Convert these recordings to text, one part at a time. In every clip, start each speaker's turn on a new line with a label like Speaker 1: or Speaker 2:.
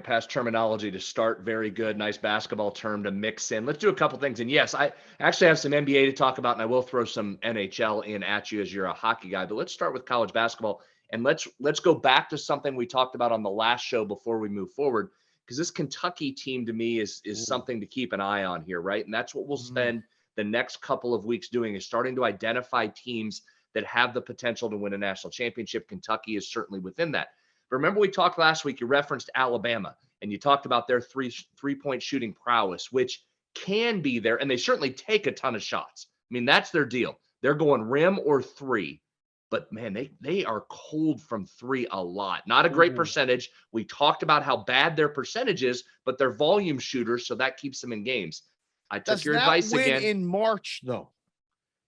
Speaker 1: past terminology to start. Very good. Nice basketball term to mix in. Let's do a couple things. And yes, I actually have some NBA to talk about, and I will throw some NHL in at you as you're a hockey guy. But let's start with college basketball, and let's go back to something we talked about on the last show before we move forward, because this Kentucky team to me is
Speaker 2: Ooh.
Speaker 1: something to keep an eye on here, right? And that's what we'll
Speaker 2: Mm.
Speaker 1: spend the next couple of weeks doing, is starting to identify teams that have the potential to win a national championship. Kentucky is certainly within that. But remember, we talked last week, you referenced Alabama, and you talked about their three-point shooting prowess, which can be there, and they certainly take a ton of shots. I mean, that's their deal. They're going rim or three. But man, they are cold from three a lot. Not a great
Speaker 2: Ooh.
Speaker 1: percentage. We talked about how bad their percentage is, but they're volume shooters, so that keeps them in games. I took
Speaker 2: Does
Speaker 1: your
Speaker 2: that
Speaker 1: advice
Speaker 2: win
Speaker 1: again.
Speaker 2: in March, though?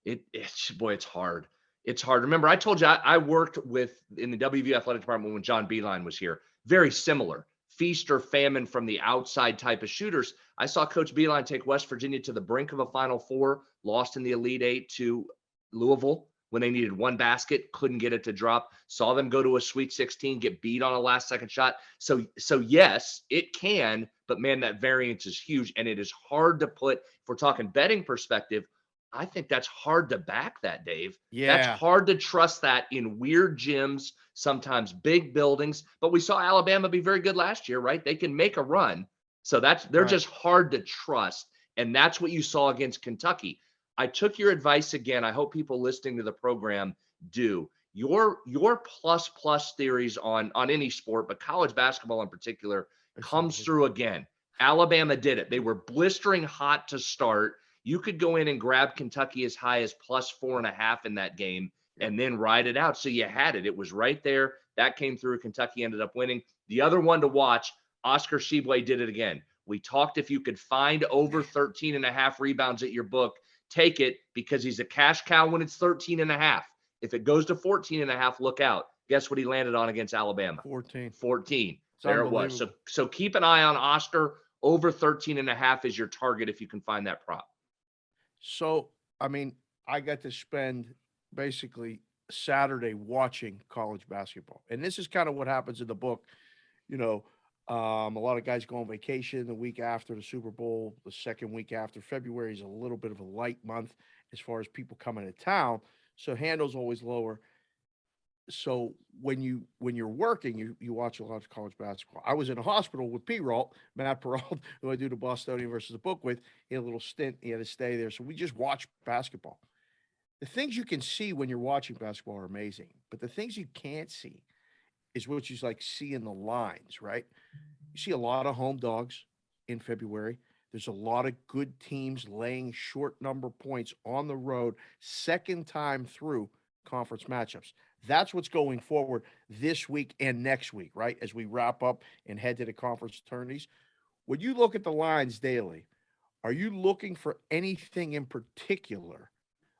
Speaker 1: It's boy, it's hard. It's hard. Remember, I told you I worked with in the WVU athletic department when John Beeline was here. Very similar. Feast or famine from the outside type of shooters. I saw Coach Beeline take West Virginia to the brink of a Final Four, lost in the Elite Eight to Louisville when they needed one basket, couldn't get it to drop. Saw them go to a Sweet 16, get beat on a last second shot. So yes, it can, but man, that variance is huge, and it is hard to put. If we're talking betting perspective, I think that's hard to back that, Dave. That's
Speaker 2: Yeah.
Speaker 1: hard to trust that in weird gyms, sometimes big buildings. But we saw Alabama be very good last year, right? They can make a run. So they're
Speaker 2: Right.
Speaker 1: just hard to trust. And that's what you saw against Kentucky. I took your advice again. I hope people listening to the program do. Your plus theories on any sport, but college basketball in particular,
Speaker 2: It's
Speaker 1: comes
Speaker 2: amazing.
Speaker 1: through again. Alabama did it. They were blistering hot to start. You could go in and grab Kentucky as high as plus 4.5 in that game
Speaker 2: Yep.
Speaker 1: and then ride it out. So you had it. It was right there. That came through. Kentucky ended up winning. The other one to watch, Oscar Tshiebwe did it again. We talked if you could find over 13.5 rebounds at your book, take it, because he's a cash cow when it's 13.5. If it goes to 14.5, look out. Guess what he landed on against Alabama?
Speaker 2: 14.
Speaker 1: 14.
Speaker 2: It's
Speaker 1: There it was. So
Speaker 2: unbelievable.
Speaker 1: so keep an eye on Oscar. Over 13.5 is your target if you can find that prop.
Speaker 2: So, I mean, I got to spend basically Saturday watching college basketball. And this is kind of what happens in the book. You know, a lot of guys go on vacation the week after the Super Bowl, the second week after. February is a little bit of a light month as far as people coming to town. So handle's always lower. So when you're working, you watch a lot of college basketball. I was in a hospital with P-Rolt, Matt Peralt, who I do the Bostonian versus the book with. He had a little stint. He had to stay there. So we just watch basketball. The things you can see when you're watching basketball are amazing, but the things you can't see is what you like see in the lines, right? You see a lot of home dogs in February. There's a lot of good teams laying short number points on the road, second time through conference matchups. That's what's going forward this week and next week, right? As we wrap up and head to the conference tourneys. When you look at the lines daily, are you looking for anything in particular?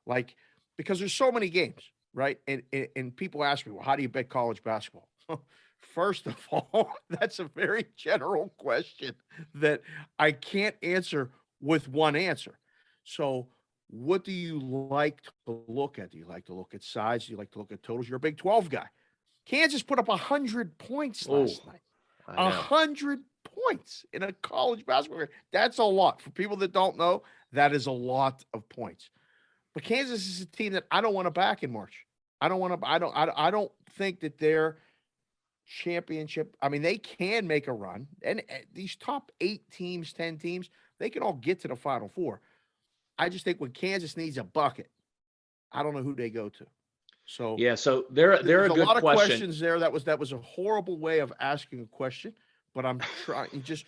Speaker 2: Like, because there's so many games, right? And people ask me, well, how do you bet college basketball? First of all, that's a very general question that I can't answer with one answer. So, what do you like to look at? Do you like to look at size? Do you like to look at totals? You're a Big 12 guy. Kansas put up 100 points
Speaker 1: Oh,
Speaker 2: last night.
Speaker 1: I
Speaker 2: A
Speaker 1: know.
Speaker 2: 100 points in a college basketball game. That's a lot. For people that don't know, that is a lot of points. But Kansas is a team that I don't want to back in March. I don't want to. I don't think that they're championship. I mean, they can make a run, and these top 8 teams, 10 teams, they can all get to the Final Four. I just think when Kansas needs a bucket, I don't know who they go to. So
Speaker 1: Yeah, so they're
Speaker 2: there's
Speaker 1: a
Speaker 2: a
Speaker 1: good
Speaker 2: lot of
Speaker 1: question.
Speaker 2: questions there. That was a horrible way of asking a question, but I'm trying. Just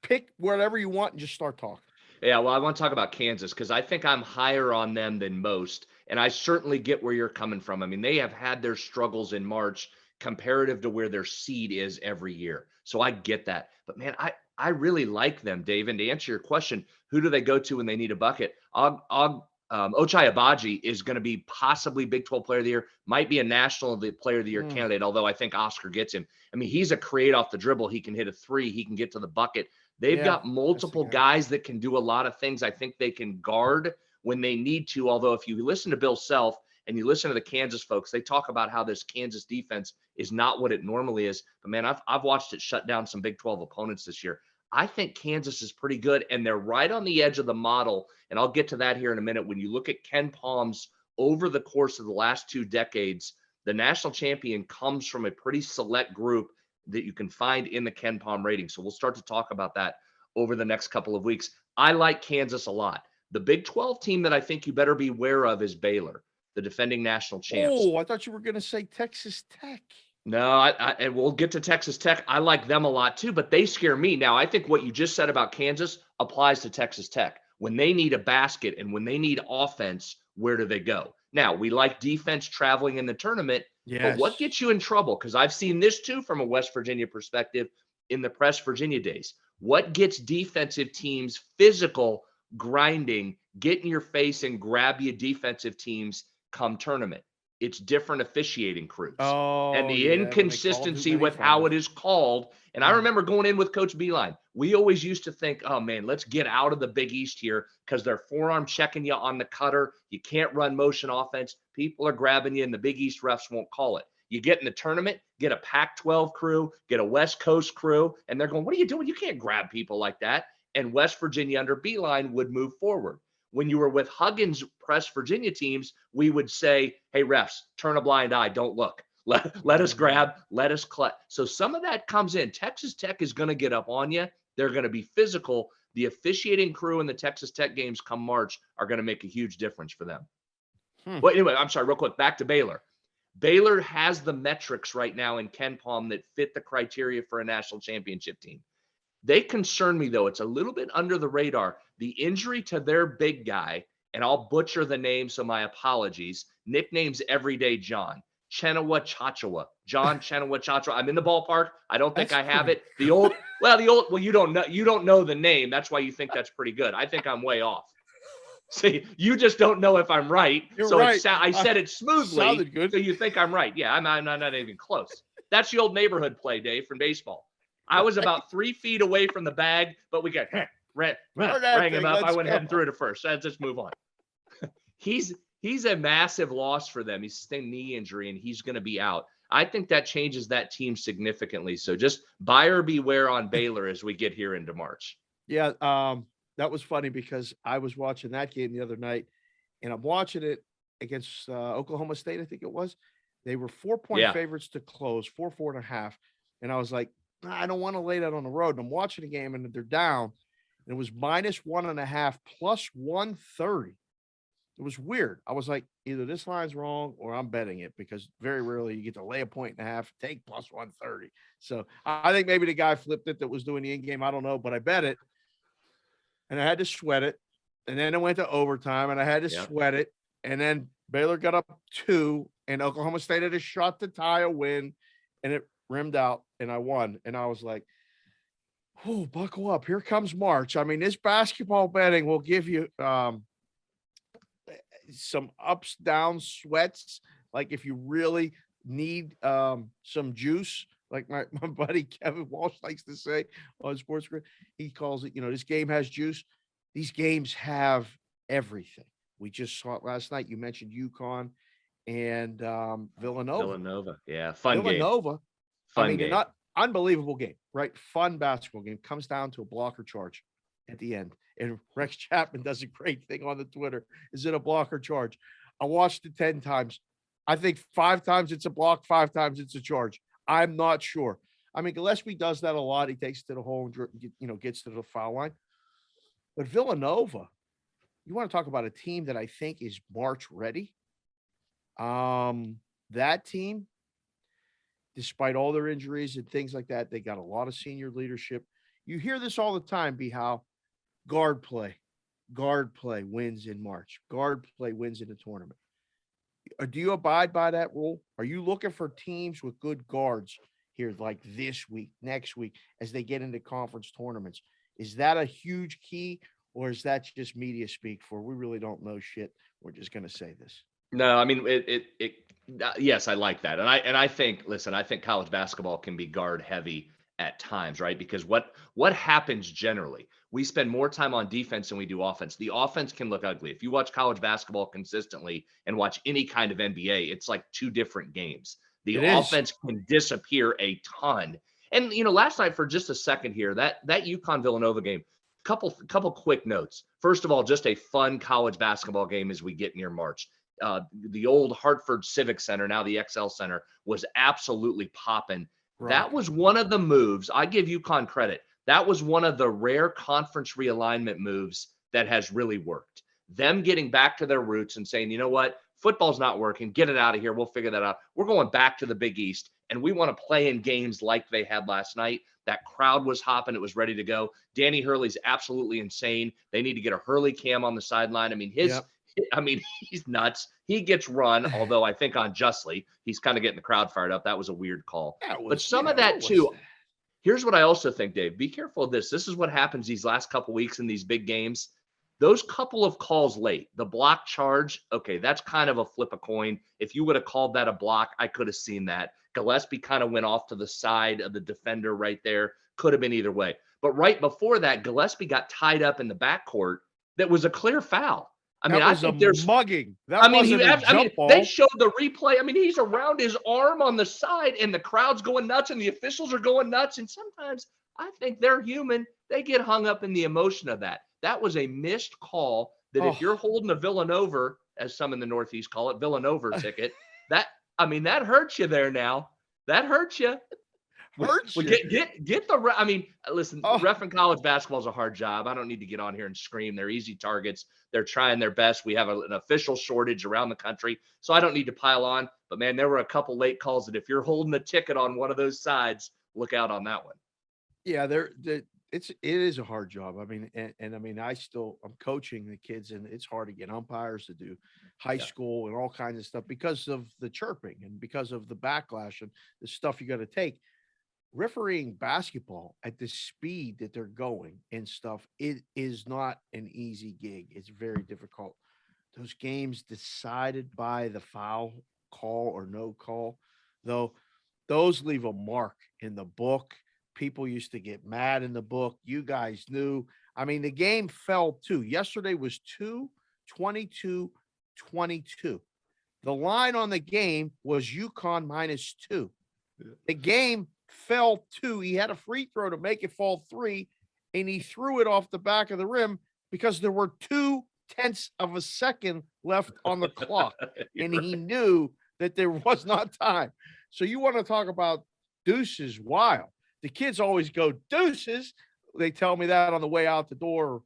Speaker 2: pick whatever you want and just start talking.
Speaker 1: Yeah, well, I want to talk about Kansas because I think I'm higher on them than most. And I certainly get where you're coming from. I mean, they have had their struggles in March comparative to where their seed is every year. So I get that. But man, I really like them, Dave. And to answer your question, who do they go to when they need a bucket? Ochai Abaji is going to be possibly Big 12 Player of the Year, might be a National Player of the Year
Speaker 2: Mm,
Speaker 1: candidate, although I think Oscar gets him. I mean, he's a create off the dribble. He can hit a three. He can get to the bucket. They've
Speaker 2: yeah,
Speaker 1: got
Speaker 2: that's the
Speaker 1: multiple
Speaker 2: guy.
Speaker 1: guys that can do a lot of things. I think they can guard when they need to. Although, if you listen to Bill Self, and you listen to the Kansas folks, they talk about how this Kansas defense is not what it normally is. But man, I've watched it shut down some Big 12 opponents this year. I think Kansas is pretty good, and they're right on the edge of the model. And I'll get to that here in a minute. When you look at Ken Palm's over the course of the last 2 decades, the national champion comes from a pretty select group that you can find in the Ken Palm rating. So we'll start to talk about that over the next couple of weeks. I like Kansas a lot. The Big 12 team that I think you better be aware of is Baylor, the defending national champs.
Speaker 2: Oh, I thought you were going to say Texas Tech.
Speaker 1: No, and we'll get to Texas Tech. I like them a lot too, but they scare me. Now, I think what you just said about Kansas applies to Texas Tech. When they need a basket and when they need offense, where do they go? Now, we like defense traveling in the tournament, but what gets you in trouble? Because I've seen this too from a West Virginia perspective in the Press Virginia days. What gets defensive teams physical, grinding, get in your face and grab you defensive teams come tournament? It's different officiating crews and the inconsistency with how it is called. And I remember going in with Coach Beeline. We always used to think, oh man, let's get out of the Big East here because they're forearm checking you on the cutter. You can't run motion offense. People are grabbing you and the Big East refs won't call it. You get in the tournament, get a Pac-12 crew, get a West Coast crew, and they're going, what are you doing? You can't grab people like that. And West Virginia under Beeline would move forward. When you were with Huggins' Press Virginia teams, we would say, hey, refs, turn a blind eye. Don't look. Let us grab. Let us collect. So some of that comes in. Texas Tech is going to get up on you. They're going to be physical. The officiating crew in the Texas Tech games come March are going to make a huge difference for them. Well, anyway, I'm sorry, real quick. Back to Baylor. Baylor has the metrics right now in Ken Palm that fit the criteria for a national championship team. They concern me, though. It's a little bit under the radar. The injury to their big guy, and I'll butcher the name, so my apologies. Nicknames Everyday John. Chenawa Chachawa. John Chenawa Chachawa. I'm in the ballpark. I don't think I have it. Well, you don't know the name. That's why you think that's pretty good. I think I'm way off. See, you just don't know if I'm right.
Speaker 2: You're
Speaker 1: so
Speaker 2: right.
Speaker 1: I said it smoothly.
Speaker 2: Sounded good.
Speaker 1: So you think I'm right. Yeah, I'm not even close. That's the old neighborhood play, Dave, from baseball. I was about 3 feet away from the bag, but we got rang him up. I went ahead and threw it to first. Let's just move on. He's a massive loss for them. He's sustained knee injury, and he's going to be out. I think that changes that team significantly. So just buyer beware on Baylor as we get here into March.
Speaker 2: Yeah, that was funny because I was watching that game the other night, and I'm watching it against Oklahoma State, I think it was. They were 4-point favorites to close, 4.5. And I was like, I don't want to lay that on the road. And I'm watching the game, and they're down. And it was -1.5 plus 130. It was weird. I was like, either this line's wrong or I'm betting it because very rarely you get to lay 1.5, take plus 130. So I think maybe the guy flipped it that was doing the in-game. I don't know, but I bet it. And I had to sweat it. And then it went to overtime, and I had to sweat it. And then Baylor got up 2, and Oklahoma State had a shot to tie a win, and it rimmed out, and I won. And I was like, oh, buckle up. Here comes March. I mean, this basketball betting will give you some ups, downs, sweats. Like if you really need some juice, like my buddy Kevin Walsh likes to say on Sportsbook, he calls it, this game has juice. These games have everything. We just saw it last night. You mentioned UConn and Villanova.
Speaker 1: Yeah, fun game.
Speaker 2: Fun game. Not unbelievable game, right? Fun basketball game. Comes down to a blocker charge at the end. And Rex Chapman does a great thing on the Twitter. Is it a blocker charge? I watched it 10 times. I think 5 times it's a block, 5 times it's a charge. I'm not sure. I mean, Gillespie does that a lot. He takes it to the hole and gets to the foul line. But Villanova, you want to talk about a team that I think is March ready? That team, despite all their injuries and things like that, they got a lot of senior leadership. You hear this all the time, B-How. Guard play wins in March. Guard play wins in the tournament. Do you abide by that rule? Are you looking for teams with good guards here like this week, next week, as they get into conference tournaments? Is that a huge key, or is that just media speak for we really don't know shit? We're just going to say this.
Speaker 1: No, I mean, yes, I like that. And I think, listen, I think college basketball can be guard heavy at times, right? Because what happens generally, we spend more time on defense than we do offense. The offense can look ugly. If you watch college basketball consistently and watch any kind of NBA, it's like two different games. The
Speaker 2: It is.
Speaker 1: offense can disappear a ton. And last night, for just a second here, that UConn Villanova game, couple quick notes. First of all, just a fun college basketball game as we get near March. The old Hartford Civic Center, now the XL Center, was absolutely popping.
Speaker 2: Right.
Speaker 1: That was one of the moves. I give UConn credit. That was one of the rare conference realignment moves that has really worked. Them getting back to their roots and saying, you know what, football's not working. Get it out of here. We'll figure that out. We're going back to the Big East, and we want to play in games like they had last night. That crowd was hopping. It was ready to go. Danny Hurley's absolutely insane. They need to get a Hurley cam on the sideline. I mean, he's nuts. He gets run, although I think unjustly. He's kind of getting the crowd fired up. That was a weird call. But some of that too. Here's what I also think, Dave. Be careful of this. This is what happens these last couple weeks in these big games. Those couple of calls late, the block charge, okay, that's kind of a flip a coin. If you would have called that a block, I could have seen that. Gillespie kind of went off to the side of the defender right there. Could have been either way. But right before that, Gillespie got tied up in the backcourt. That was a clear foul. I think there's
Speaker 2: mugging. They
Speaker 1: showed the replay. He's around his arm on the side, and the crowd's going nuts, and the officials are going nuts. And sometimes I think they're human. They get hung up in the emotion of that. That was a missed call. If you're holding a Villanova, as some in the Northeast call it, Villanova ticket, that hurts you there now. That hurts you. Get the. Listen, ref in college basketball is a hard job. I don't need to get on here and scream. They're easy targets. They're trying their best. We have an official shortage around the country, so I don't need to pile on. But man, there were a couple late calls that if you're holding a ticket on one of those sides, look out on that one.
Speaker 2: Yeah, it is a hard job. I'm coaching the kids, and it's hard to get umpires to do high school and all kinds of stuff because of the chirping and because of the backlash and the stuff you got to take. Refereeing basketball at the speed that they're going and stuff, it is not an easy gig. It's very difficult. Those games decided by the foul call or no call, though, those leave a mark in the book. People used to get mad in the book. You guys knew. The game fell too. Yesterday was 22-22. The line on the game was UConn -2. The game fell 2. He had a free throw to make it fall 3, and he threw it off the back of the rim because there were 0.2 of a second left on the clock, and he knew that there was not time. So you want to talk about deuces wild. The kids always go deuces. They tell me that on the way out the door,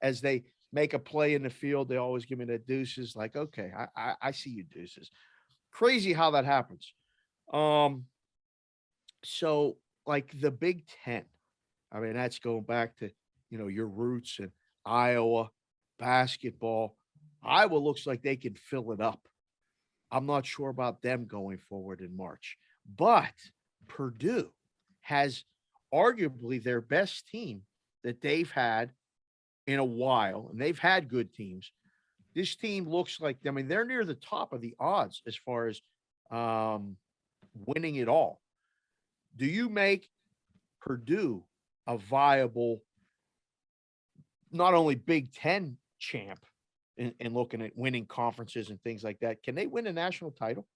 Speaker 2: as they make a play in the field, they always give me the deuces. Like, okay, I see you deuces. Crazy how that happens. So like the Big Ten, that's going back to, your roots in Iowa basketball. Iowa looks like they can fill it up. I'm not sure about them going forward in March, but Purdue has arguably their best team that they've had in a while, and they've had good teams. This team looks like, they're near the top of the odds as far as winning it all. Do you make Purdue a viable, not only Big Ten champ and looking at winning conferences and things like that? Can they win a national title?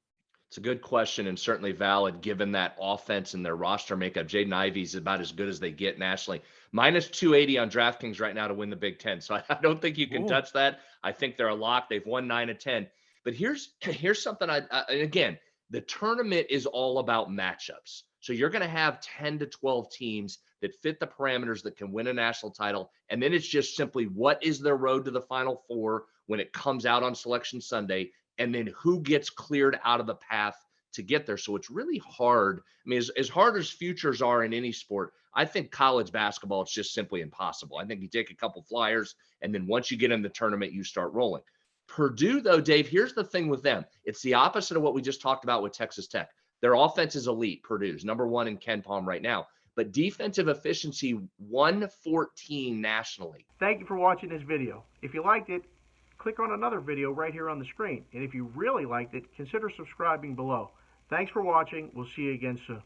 Speaker 1: It's a good question and certainly valid given that offense and their roster makeup. Jaden Ivey's about as good as they get nationally. -280 on DraftKings right now to win the Big Ten. So I don't think you can touch that. I think they're a lock. They've won 9 of 10. But here's something and again, the tournament is all about matchups. So you're going to have 10 to 12 teams that fit the parameters that can win a national title. And then it's just simply what is their road to the Final Four when it comes out on Selection Sunday, and then who gets cleared out of the path to get there. So it's really hard. As hard as futures are in any sport, I think college basketball, it's just simply impossible. I think you take a couple flyers, and then once you get in the tournament, you start rolling. Purdue, though, Dave, here's the thing with them. It's the opposite of what we just talked about with Texas Tech. Their offense is elite. Purdue's number 1 in Ken Palm right now. But defensive efficiency, 114 nationally.
Speaker 3: Thank you for watching this video. If you liked it, click on another video right here on the screen. And if you really liked it, consider subscribing below. Thanks for watching. We'll see you again soon.